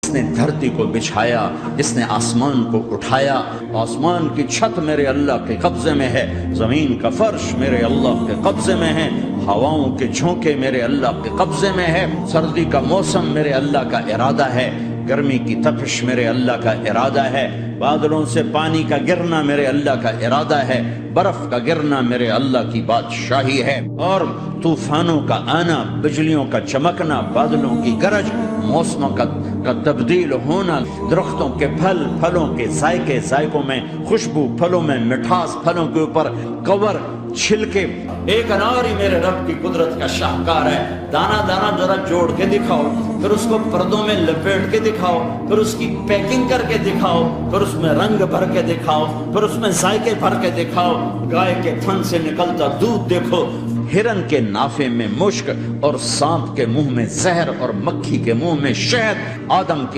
جس نے دھرتی کو بچھایا، جس نے آسمان کو اٹھایا۔ آسمان کی چھت میرے اللہ کے قبضے میں ہے، زمین کا فرش میرے اللہ کے قبضے میں ہے، ہواؤں کے جھونکے میرے اللہ کے قبضے میں ہے، سردی کا موسم میرے اللہ کا ارادہ ہے، گرمی کی تپش میرے اللہ کا ارادہ ہے، بادلوں سے پانی کا گرنا میرے اللہ کا ارادہ ہے، برف کا گرنا میرے اللہ کی بادشاہی ہے، اور طوفانوں کا آنا، بجلیوں کا چمکنا، بادلوں کی گرج، موسموں کا تبدیل ہونا، درختوں کے پھل، پھلوں کے ذائقے، ذائقوں میں خوشبو، پھلوں میں مٹھاس، پھلوں کے اوپر کور، چھلکے۔ ایک انار ہی میرے رب کی قدرت کا شاہکار ہے۔ دانا دانا ذرا جوڑ کے دکھاؤ، پھر اس کو پردوں میں لپیٹ کے دکھاؤ، پھر اس کی پیکنگ کر کے دکھاؤ، پھر اس میں رنگ بھر کے دکھاؤ، پھر اس میں ذائقے بھر کے دکھاؤ۔ گائے کے تھن سے نکلتا دودھ دیکھو، ہرن کے نافے میں مشک اور سانپ کے منہ میں زہر اور مکھی کے منہ میں شہد، آدم کی